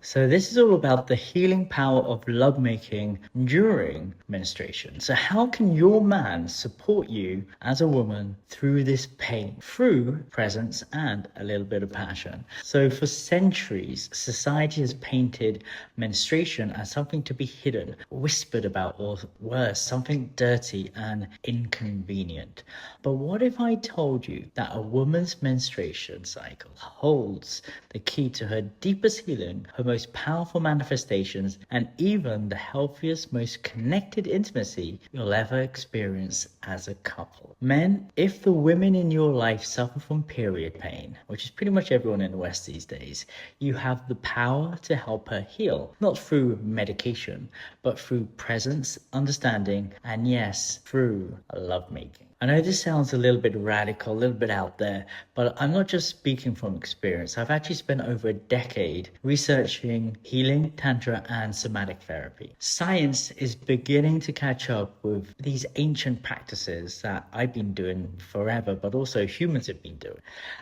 So this is all about the healing power of lovemaking during menstruation. So how can your man support you as a woman through this pain, through presence and a little bit of passion? So for centuries, society has painted menstruation as something to be hidden, whispered about, or worse, something dirty and inconvenient. But what if I told you that a woman's menstruation cycle holds the key to her deepest healing, her most powerful manifestations, and even the healthiest, most connected intimacy you'll ever experience as a couple? Men, if the women in your life suffer from period pain, which is pretty much everyone in the West these days, you have the power to help her heal, not through medication, but through presence, understanding, and yes, through lovemaking. I know this sounds a little bit radical, a little bit out there, but I'm not just speaking from experience. I've actually spent over a decade researching healing, tantra, and somatic therapy. Science is beginning to catch up with these ancient practices that I've been doing forever, but also humans have been doing.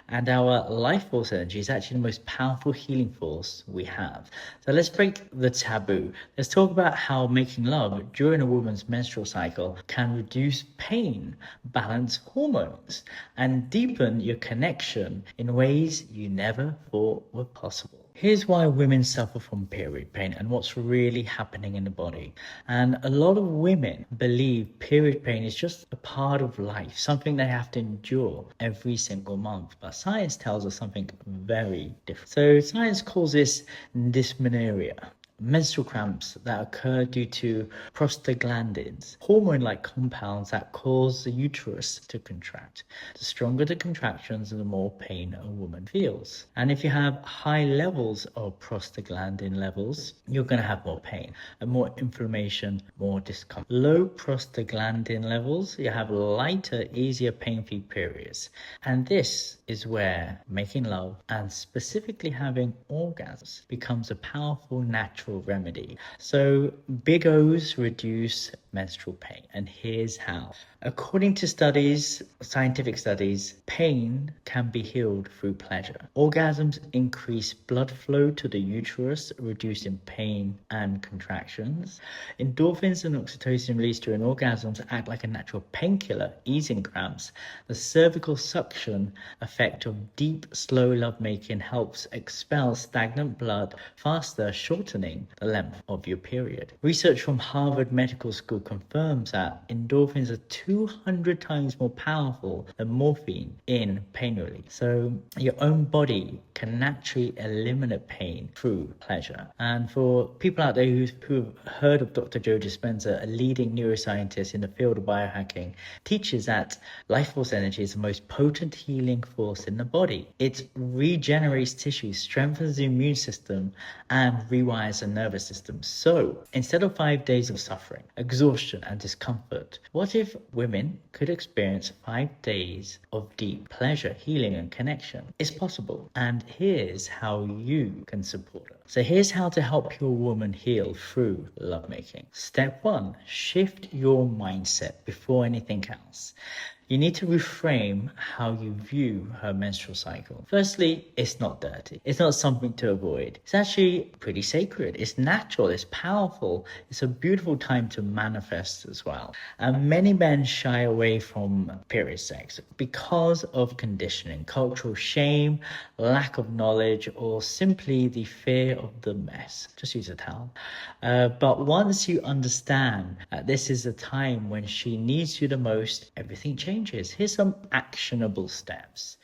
And our life force energy is actually the most powerful healing force we have. So let's break the taboo. Let's talk about how making love during a woman's menstrual cycle can reduce pain, balance hormones, and deepen your connection in ways you never thought were possible. Here's why women suffer from period pain and what's really happening in the body. And a lot of women believe period pain is just a part of life, something they have to endure every single month. But science tells us something very different. So science calls this dysmenorrhea. Menstrual cramps that occur due to prostaglandins, hormone-like compounds that cause the uterus to contract. The stronger the contractions, the more pain a woman feels. And if you have high levels of prostaglandin levels, you're going to have more pain and more inflammation, more discomfort. Low prostaglandin levels, you have lighter, easier pain-free periods. And this is where making love and specifically having orgasms becomes a powerful natural remedy. So big O's reduce menstrual pain, and here's how. According to studies, scientific studies, pain can be healed through pleasure. Orgasms increase blood flow to the uterus, reducing pain and contractions. Endorphins and oxytocin released during orgasms act like a natural painkiller, easing cramps. The cervical suction effect of deep, slow lovemaking helps expel stagnant blood faster, shortening the length of your period. Research from Harvard Medical School confirms that endorphins are 200 times more powerful than morphine in pain relief. So your own body can naturally eliminate pain through pleasure. And for people out there who've heard of Dr. Joe Dispenza, a leading neuroscientist in the field of biohacking, teaches that life force energy is the most potent healing force in the body. It regenerates tissue, strengthens the immune system, and rewires the nervous system. So instead of 5 days of suffering, exhaustion, and discomfort, what if women could experience 5 days of deep pleasure, healing, and connection? It's possible. And here's how you can support it. So here's how to help your woman heal through lovemaking. Step 1, shift your mindset before anything else. You need to reframe how you view her menstrual cycle. Firstly, it's not dirty. It's not something to avoid. It's actually pretty sacred. It's natural. It's powerful. It's a beautiful time to manifest as well. And many men shy away from period sex because of conditioning, cultural shame, lack of knowledge, or simply the fear of the mess. Just use a towel. But once you understand that this is a time when she needs you the most, everything changes. Here's some actionable steps.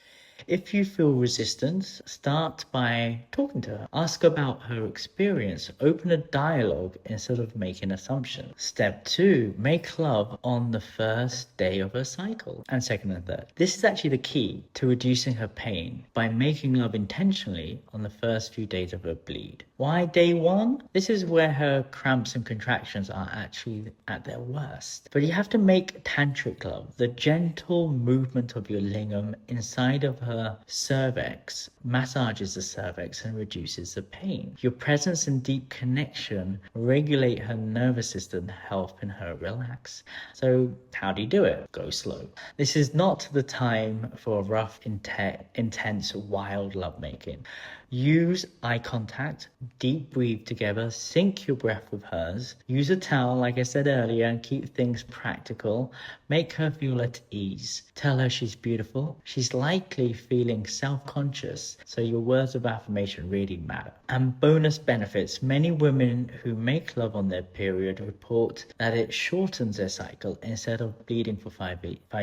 If you feel resistance, start by talking to her. Ask about her experience. Open a dialogue instead of making assumptions. Step 2, make love on the first day of her cycle, and second and third. This is actually the key to reducing her pain, by making love intentionally on the first few days of her bleed. Why day 1? This is where her cramps and contractions are actually at their worst. But you have to make tantric love, the gentle movement of your lingam inside of her cervix, massages the cervix and reduces the pain. Your presence and deep connection regulate her nervous system, helping her relax. So how do you do it? Go slow. This is not the time for rough, intense, wild lovemaking. Use eye contact, deep breathe together, sync your breath with hers. Use a towel, like I said earlier, and keep things practical. Make her feel at ease. Tell her she's beautiful. She's likely feeling self-conscious, so your words of affirmation really matter. And bonus benefits. Many women who make love on their period report that it shortens their cycle. Instead of bleeding for 5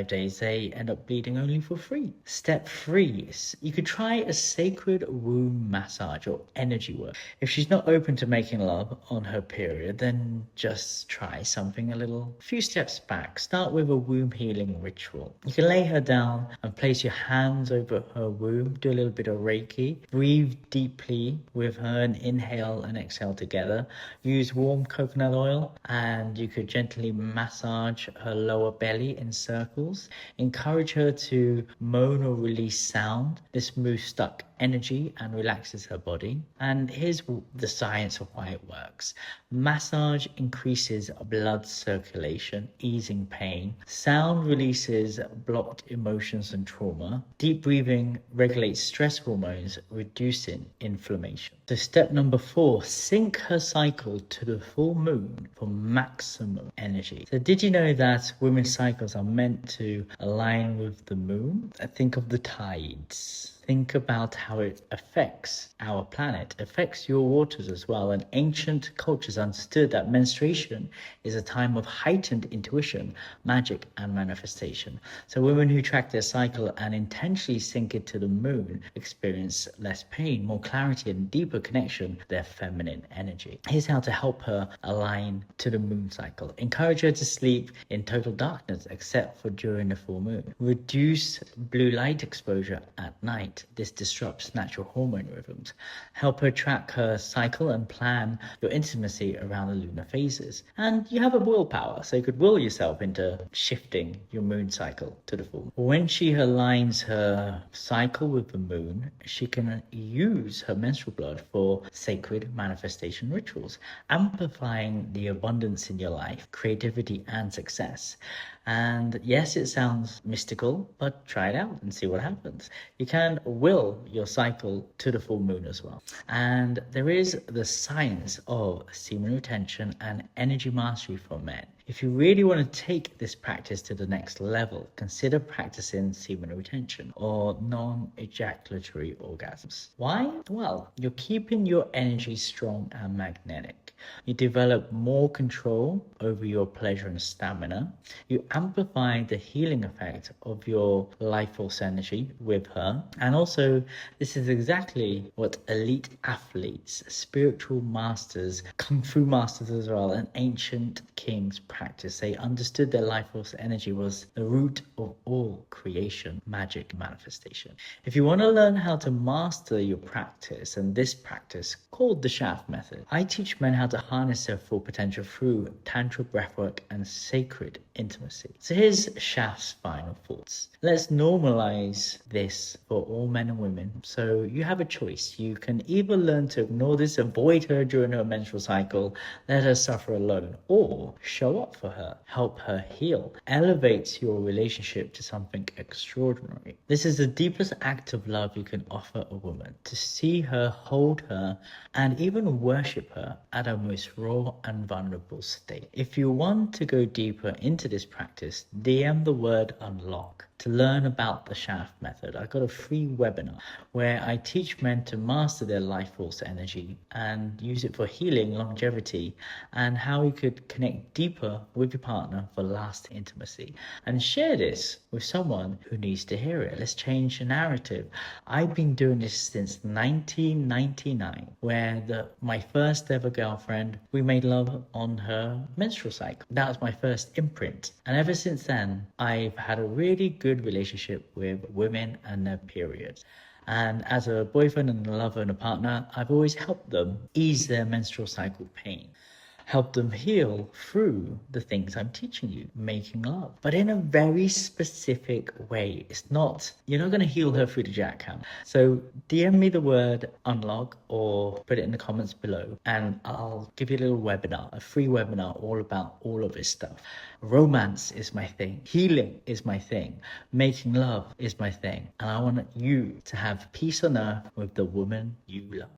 days, they end up bleeding only for 3. Step 3, you could try a sacred womb massage or energy work. If she's not open to making love on her period, then just try something a few steps back. Start with a womb healing ritual. You can lay her down and place your hands over her womb, do a little bit of Reiki, breathe deeply with her and inhale and exhale together. Use warm coconut oil and you could gently massage her lower belly in circles. Encourage her to moan or release sound. This moves stuck energy and relaxes her body. And here's the science of why it works. Massage increases blood circulation, easing pain. Sound releases blocked emotions and trauma. Deep breathing regulates stress hormones, reducing inflammation. So step number 4, sync her cycle to the full moon for maximum energy. So did you know that women's cycles are meant to align with the moon? Think of the tides. Think about how it affects our planet, affects your waters as well. And ancient cultures understood that menstruation is a time of heightened intuition, magic, and manifestation. So women who track their cycle and intentionally sync it to the moon experience less pain, more clarity, and deeper connection with their feminine energy. Here's how to help her align to the moon cycle. Encourage her to sleep in total darkness except for during the full moon. Reduce blue light exposure at night. This disrupts natural hormone rhythms. Help her track her cycle and plan your intimacy around the lunar phases. And you have a willpower, so you could will yourself into shifting your moon cycle to the full moon. When she aligns her cycle with the moon, she can use her menstrual blood for sacred manifestation rituals, amplifying the abundance in your life, creativity, and success. And yes, it sounds mystical, but try it out and see what happens. You can will your cycle to the full moon as well. And there is the science of semen retention and energy mastery for men. If you really want to take this practice to the next level, consider practicing semen retention or non-ejaculatory orgasms. Why? Well, you're keeping your energy strong and magnetic. You develop more control over your pleasure and stamina. You amplify the healing effect of your life force energy with her. And also, this is exactly what elite athletes, spiritual masters, kung fu masters as well, and ancient kings practice. They understood their life force energy was the root of all creation, magic, manifestation. If you want to learn how to master your practice and this practice called the shaft method, I teach men how to harness their full potential through Tantra breathwork and sacred intimacy. So here's Shaft's final thoughts. Let's normalize this for all men and women. So you have a choice. You can either learn to ignore this, avoid her during her menstrual cycle, let her suffer alone, or show up for her, help her heal, elevate your relationship to something extraordinary. This is the deepest act of love you can offer a woman, to see her, hold her, and even worship her at her most raw and vulnerable state. If you want to go deeper into this practice, DM the word unlock to learn about the shaft method. I got a free webinar where I teach men to master their life force energy and use it for healing, longevity, and how you could connect deeper with your partner for lasting intimacy. And share this with someone who needs to hear it. Let's change the narrative. I've been doing this since 1999, where my first ever girlfriend, we made love on her menstrual cycle. That was my first imprint. And ever since then, I've had a really good relationship with women and their periods. And as a boyfriend and a lover and a partner, I've always helped them ease their menstrual cycle pain. help them heal through the things I'm teaching you, making love, but in a very specific way. It's not, you're not going to heal her through the jackhammer. So DM me the word unlock or put it in the comments below, and I'll give you a little webinar, a free webinar all about all of this stuff. Romance is my thing. Healing is my thing. Making love is my thing. And I want you to have peace on earth with the woman you love.